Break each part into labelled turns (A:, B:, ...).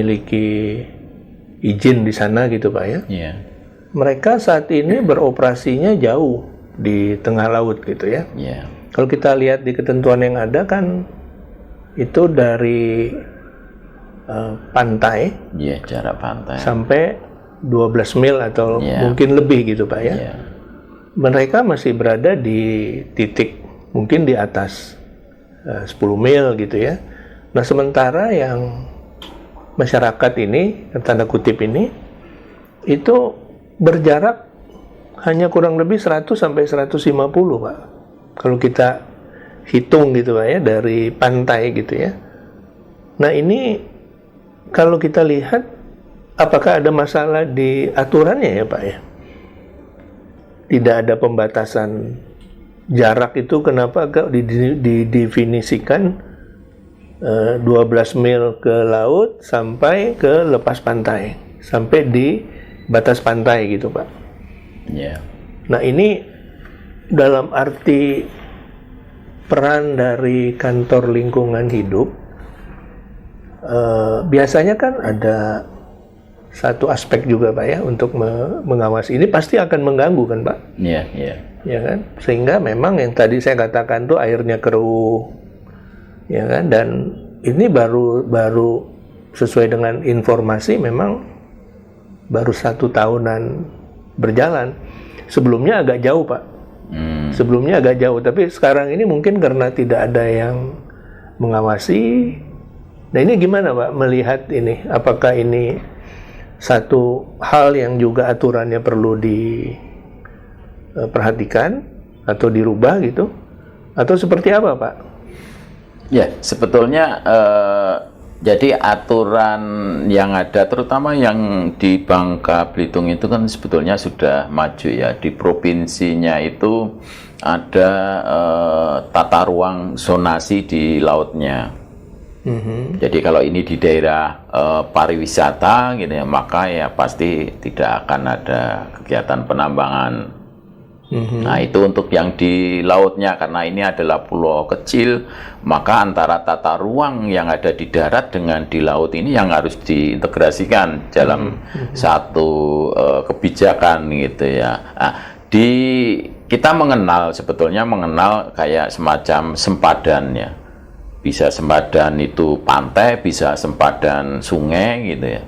A: memiliki izin di sana gitu Pak ya.
B: Iya.
A: Mereka saat ini beroperasinya jauh di tengah laut gitu ya.
B: Iya.
A: Kalau kita lihat di ketentuan yang ada kan itu dari pantai,
B: jarak pantai
A: sampai 12 mil atau mungkin lebih gitu Pak ya. Mereka masih berada di titik mungkin di atas 10 mil gitu ya. Nah sementara yang masyarakat ini, tanda kutip ini, itu berjarak hanya kurang lebih 100 sampai 150 Pak. Kalau kita hitung gitu Pak ya, dari pantai gitu ya. Nah ini kalau kita lihat, apakah ada masalah di aturannya ya Pak ya? Tidak ada pembatasan jarak itu, kenapa didefinisikan 12 mil ke laut sampai ke lepas pantai, sampai di batas pantai gitu Pak. Nah ini dalam arti peran dari kantor lingkungan hidup, biasanya kan ada satu aspek juga Pak ya untuk mengawasi. Ini pasti akan mengganggu kan Pak?
B: Iya.
A: Ya kan? Sehingga memang yang tadi saya katakan tuh airnya keruh, ya kan? Dan ini baru sesuai dengan informasi memang baru 1 tahunan berjalan. Sebelumnya agak jauh Pak. Sebelumnya agak jauh, tapi sekarang ini mungkin karena tidak ada yang mengawasi. Nah ini gimana Pak melihat ini? Apakah ini satu hal yang juga aturannya perlu diperhatikan atau dirubah gitu? Atau seperti apa Pak?
B: Ya, sebetulnya jadi aturan yang ada, terutama yang di Bangka Belitung itu kan sebetulnya sudah maju ya. Di provinsinya itu ada tata ruang zonasi di lautnya. Jadi kalau ini di daerah pariwisata gitu ya, maka ya pasti tidak akan ada kegiatan penambangan. Nah itu untuk yang di lautnya, karena ini adalah pulau kecil, maka antara tata ruang yang ada di darat dengan di laut ini yang harus diintegrasikan dalam satu kebijakan gitu ya. Nah, kita sebetulnya mengenal kayak semacam sempadan ya. Bisa sempadan itu pantai, bisa sempadan sungai gitu ya.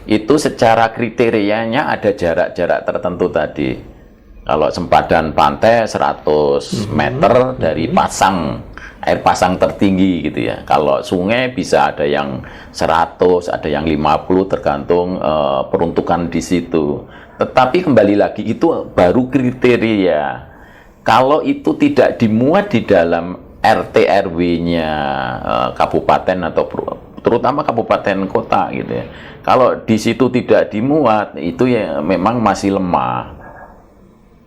B: Itu secara kriterianya ada jarak-jarak tertentu tadi. Kalau sempadan pantai 100 meter dari air pasang tertinggi gitu ya. Kalau sungai bisa ada yang 100, ada yang 50 tergantung peruntukan di situ. Tetapi kembali lagi itu baru kriteria. Kalau itu tidak dimuat di dalam RT RW-nya kabupaten atau terutama kabupaten kota gitu ya. Kalau di situ tidak dimuat, itu ya memang masih lemah.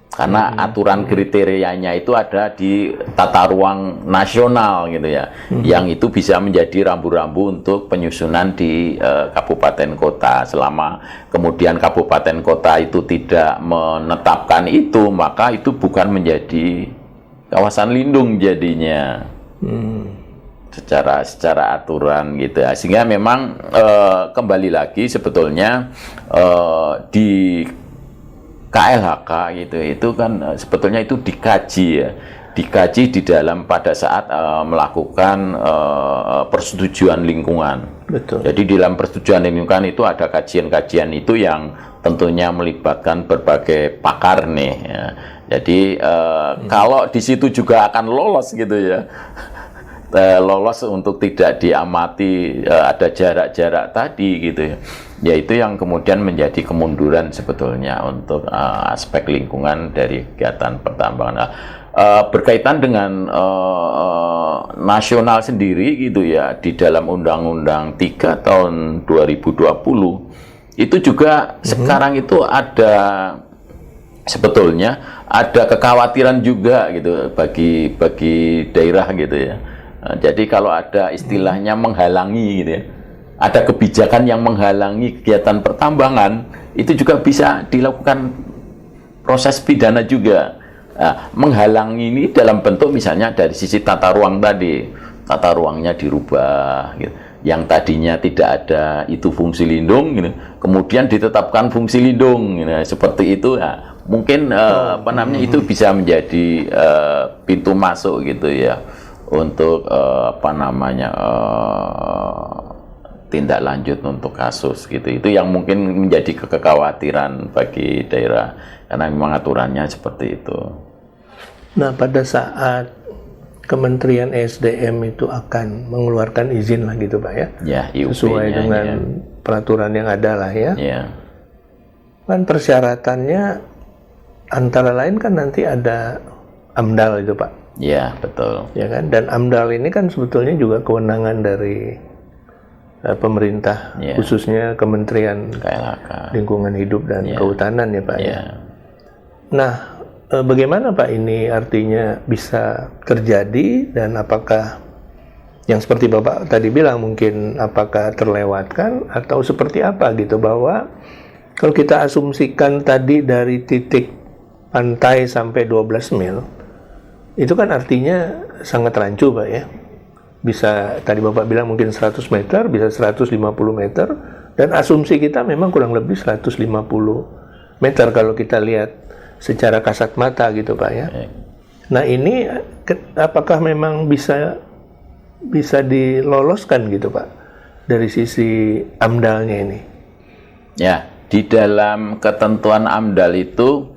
B: Karena aturan kriterianya itu ada di tata ruang nasional gitu ya. Yang itu bisa menjadi rambu-rambu untuk penyusunan di kabupaten kota. Selama kemudian kabupaten kota itu tidak menetapkan itu, maka itu bukan menjadi kawasan lindung jadinya. Secara aturan gitu ya. Sehingga memang kembali lagi sebetulnya di KLHK gitu, itu kan sebetulnya itu dikaji ya, dikaji di dalam pada saat melakukan persetujuan lingkungan.
A: Betul.
B: Jadi di dalam persetujuan lingkungan itu ada kajian-kajian itu yang tentunya melibatkan berbagai pakar nih. Ya. Jadi kalau di situ juga akan lolos gitu ya. Lolos untuk tidak diamati ada jarak-jarak tadi gitu ya. Yaitu yang kemudian menjadi kemunduran sebetulnya untuk aspek lingkungan dari kegiatan pertambangan. Berkaitan dengan nasional sendiri gitu ya, di dalam Undang-Undang 3 tahun 2020 itu juga sekarang itu ada sebetulnya ada kekhawatiran juga gitu bagi daerah gitu ya. Jadi kalau ada istilahnya menghalangi gitu ya, ada kebijakan yang menghalangi kegiatan pertambangan, itu juga bisa dilakukan proses pidana juga. Nah, menghalangi ini dalam bentuk misalnya dari sisi tata ruang tadi, tata ruangnya dirubah gitu. yang tadinya tidak ada itu fungsi lindung, gitu, kemudian ditetapkan fungsi lindung, gitu, seperti itu ya. Mungkin itu bisa menjadi pintu masuk gitu ya untuk tindak lanjut untuk kasus gitu. Itu yang mungkin menjadi kekhawatiran bagi daerah karena memang aturannya seperti itu.
A: Nah, pada saat Kementerian SDM itu akan mengeluarkan izin lah gitu Pak ya?
B: Ya,
A: sesuai dengan peraturan yang ada lah ya.
B: Ya.
A: Kan persyaratannya antara lain kan nanti ada AMDAL itu Pak.
B: Ya, betul.
A: Ya kan? Dan AMDAL ini kan sebetulnya juga kewenangan dari pemerintah, khususnya Kementerian
B: KLHK.
A: Lingkungan Hidup dan Kehutanan ya Pak ya. Nah, bagaimana Pak ini artinya bisa terjadi dan apakah yang seperti Bapak tadi bilang mungkin apakah terlewatkan atau seperti apa gitu, bahwa kalau kita asumsikan tadi dari titik pantai sampai 12 mil itu kan artinya sangat rancu Pak ya. Bisa tadi Bapak bilang mungkin 100 meter, bisa 150 meter, dan asumsi kita memang kurang lebih 150 meter kalau kita lihat secara kasat mata gitu Pak ya. Nah ini apakah memang bisa diloloskan gitu Pak dari sisi AMDAL-nya ini?
B: Ya, di dalam ketentuan AMDAL itu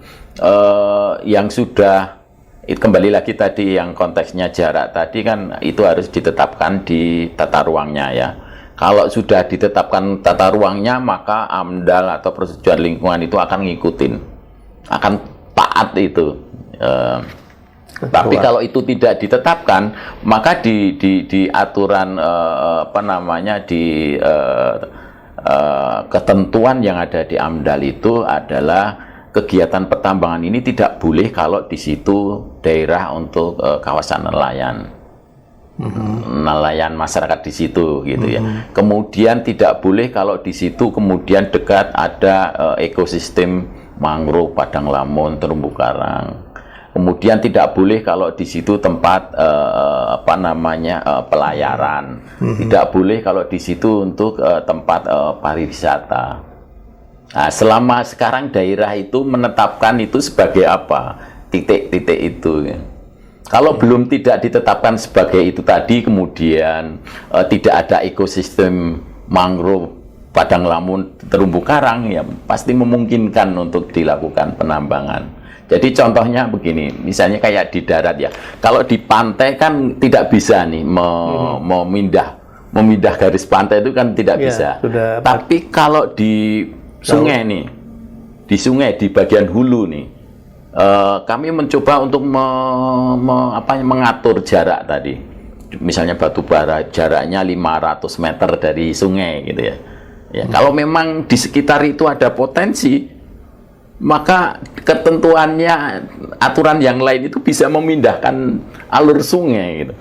B: yang sudah kembali lagi tadi yang konteksnya jarak tadi kan itu harus ditetapkan di tata ruangnya ya. Kalau sudah ditetapkan tata ruangnya maka AMDAL atau persetujuan lingkungan itu akan ngikutin, akan taat itu. Tapi kalau itu tidak ditetapkan maka di aturan ketentuan yang ada di AMDAL itu adalah kegiatan pertambangan ini tidak boleh kalau di situ daerah untuk kawasan nelayan, nelayan masyarakat di situ gitu ya. Kemudian tidak boleh kalau di situ kemudian dekat ada ekosistem mangrove, padang lamun, terumbu karang. Kemudian tidak boleh kalau di situ tempat pelayaran. Tidak boleh kalau di situ untuk tempat pariwisata. Nah, selama sekarang daerah itu menetapkan itu sebagai apa? Titik-titik itu. Ya. Kalau belum tidak ditetapkan sebagai itu tadi, kemudian tidak ada ekosistem mangrove, padang lamun, terumbu karang, ya pasti memungkinkan untuk dilakukan penambangan. Jadi contohnya begini, misalnya kayak di darat ya. Kalau di pantai kan tidak bisa nih memindah garis pantai itu kan tidak bisa. Tapi kalau di sungai nih, di sungai di bagian hulu nih, kami mencoba untuk mengatur jarak tadi. Misalnya batu bara jaraknya 500 meter dari sungai gitu ya. Ya, kalau memang di sekitar itu ada potensi, maka ketentuannya aturan yang lain itu bisa memindahkan alur sungai gitu.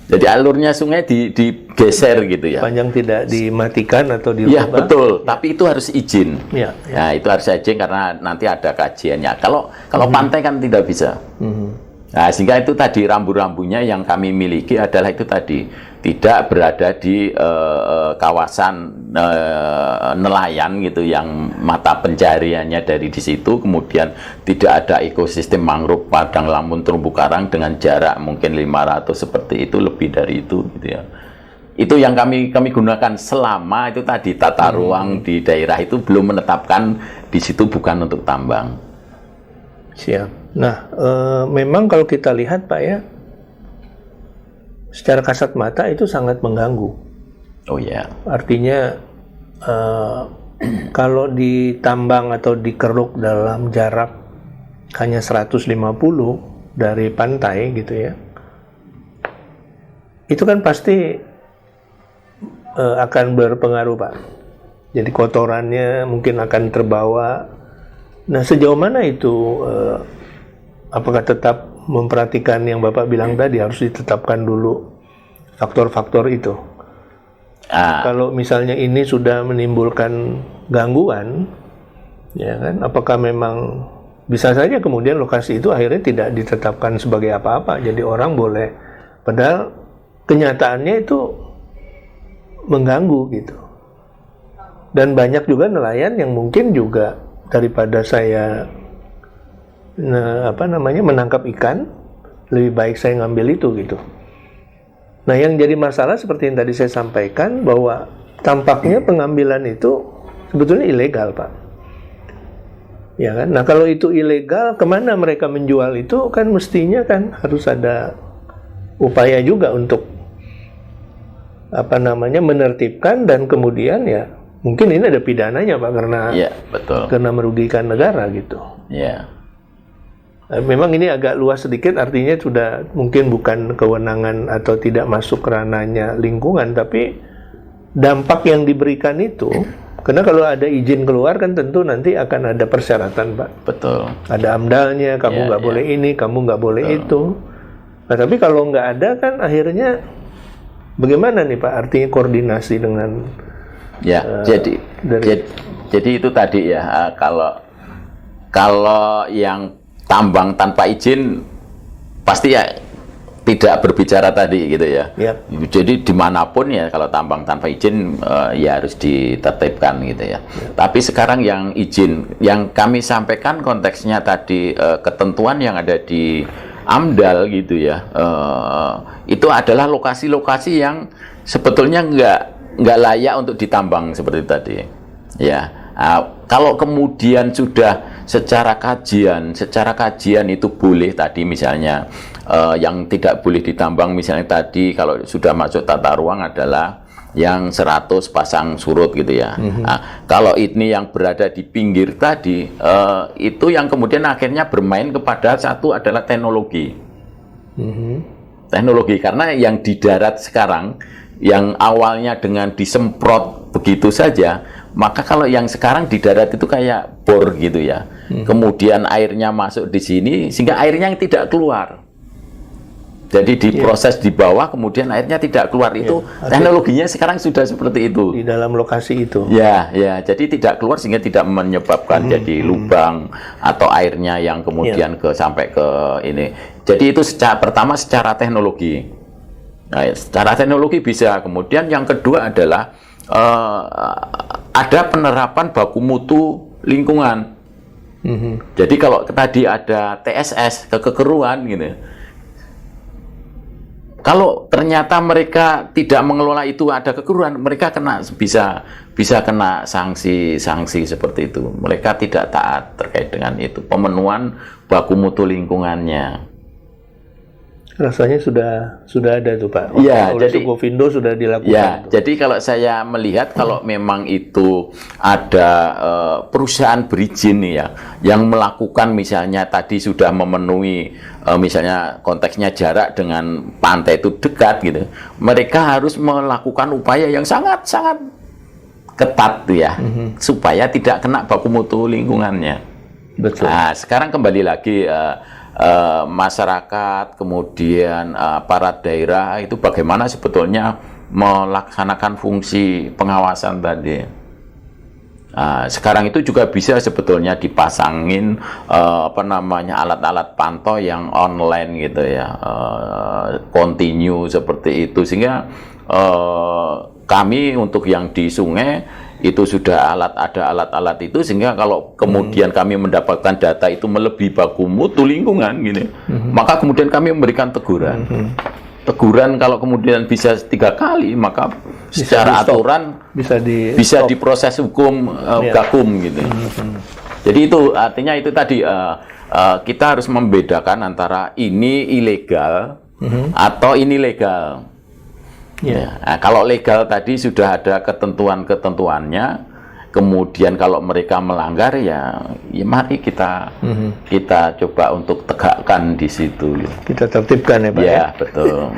B: Jadi alurnya sungai digeser gitu ya.
A: Panjang tidak dimatikan atau dirubah.
B: Iya betul, tapi itu harus izin. Ya. Nah itu harus izin karena nanti ada kajiannya. Kalau pantai kan tidak bisa. Nah sehingga itu tadi rambu-rambunya yang kami miliki adalah itu tadi tidak berada di kawasan nelayan gitu yang mata pencariannya dari di situ, kemudian tidak ada ekosistem mangrove, padang lamun, terumbu karang dengan jarak mungkin 500 seperti itu, lebih dari itu gitu ya. Itu yang kami gunakan selama itu tadi tata ruang di daerah itu belum menetapkan di situ bukan untuk tambang.
A: Siap. Nah, memang kalau kita lihat Pak ya, secara kasat mata itu sangat mengganggu.
B: Oh ya.
A: Artinya kalau ditambang atau dikeruk dalam jarak hanya 150 dari pantai gitu ya, itu kan pasti akan berpengaruh Pak. Jadi kotorannya mungkin akan terbawa. Nah sejauh mana itu apakah tetap memperhatikan yang Bapak bilang tadi harus ditetapkan dulu faktor-faktor itu? Kalau misalnya ini sudah menimbulkan gangguan, ya kan? Apakah memang bisa saja kemudian lokasi itu akhirnya tidak ditetapkan sebagai apa-apa, jadi orang boleh, padahal kenyataannya itu mengganggu gitu. Dan banyak juga nelayan yang mungkin juga daripada saya menangkap ikan, lebih baik saya ngambil itu gitu. Nah, yang jadi masalah seperti yang tadi saya sampaikan, bahwa tampaknya pengambilan itu sebetulnya ilegal, Pak. Ya kan? Nah, kalau itu ilegal, kemana mereka menjual itu? Kan mestinya kan harus ada upaya juga untuk menertibkan, dan kemudian ya mungkin ini ada pidananya, Pak, karena
B: betul.
A: Karena merugikan negara gitu.
B: Ya.
A: Memang ini agak luas sedikit, artinya sudah mungkin bukan kewenangan atau tidak masuk ranahnya lingkungan, tapi dampak yang diberikan itu, karena kalau ada izin keluar kan tentu nanti akan ada persyaratan, Pak.
B: Betul.
A: Ada AMDAL-nya, kamu nggak boleh ini, kamu nggak boleh itu. Nah, tapi kalau nggak ada kan akhirnya bagaimana nih, Pak? Artinya koordinasi dengan
B: jadi itu tadi ya, kalau yang tambang tanpa izin pasti ya tidak berbicara tadi gitu ya. Jadi dimanapun ya kalau tambang tanpa izin ya harus ditertibkan gitu ya. Tapi sekarang yang izin, yang kami sampaikan konteksnya tadi ketentuan yang ada di AMDAL gitu ya, itu adalah lokasi-lokasi yang sebetulnya nggak layak untuk ditambang seperti tadi ya. Kalau kemudian sudah secara kajian itu boleh tadi misalnya yang tidak boleh ditambang misalnya tadi kalau sudah masuk tata ruang adalah yang 100 pasang surut gitu ya. Nah, kalau ini yang berada di pinggir tadi itu yang kemudian akhirnya bermain kepada satu adalah teknologi. Teknologi, karena yang di darat sekarang yang awalnya dengan disemprot begitu saja, maka kalau yang sekarang di darat itu kayak bor gitu ya. Kemudian airnya masuk di sini sehingga airnya yang tidak keluar. Jadi diproses di bawah, kemudian airnya tidak keluar. Itu teknologinya sekarang sudah seperti itu.
A: Di dalam lokasi itu.
B: Ya, jadi tidak keluar sehingga tidak menyebabkan jadi lubang atau airnya yang kemudian sampai ke ini. Jadi itu pertama secara teknologi. Nah, secara teknologi bisa. Kemudian yang kedua adalah ada penerapan baku mutu lingkungan. Jadi kalau tadi ada TSS, kekeruan gitu. Kalau ternyata mereka tidak mengelola itu ada kekeruan, mereka bisa kena sanksi seperti itu. Mereka tidak taat terkait dengan itu, pemenuhan baku mutu lingkungannya.
A: Rasanya sudah ada tuh, Pak.
B: Iya,
A: oleh
B: jadi
A: Sukovindo sudah dilakukan.
B: Ya, jadi kalau saya melihat kalau memang itu ada perusahaan berizin ya, yang melakukan misalnya tadi sudah memenuhi misalnya konteksnya jarak dengan pantai itu dekat gitu, mereka harus melakukan upaya yang sangat ketat ya, supaya tidak kena baku mutu lingkungannya.
A: Betul.
B: Nah, sekarang kembali lagi. Masyarakat, kemudian aparat daerah itu bagaimana sebetulnya melaksanakan fungsi pengawasan tadi. Sekarang itu juga bisa sebetulnya dipasangin alat-alat pantau yang online gitu ya, continue seperti itu, sehingga kami untuk yang di sungai itu sudah ada alat-alat itu, sehingga kalau kemudian kami mendapatkan data itu melebihi baku mutu lingkungan gini, maka kemudian kami memberikan teguran. Teguran kalau kemudian bisa 3 kali, maka secara aturan bisa diproses hukum gakum gitu. Jadi itu artinya itu tadi kita harus membedakan antara ini ilegal atau ini legal. Nah, kalau legal tadi sudah ada ketentuannya, kemudian kalau mereka melanggar ya mari kita coba untuk tegakkan di situ.
A: Kita tertibkan ya, Pak.
B: Ya, betul.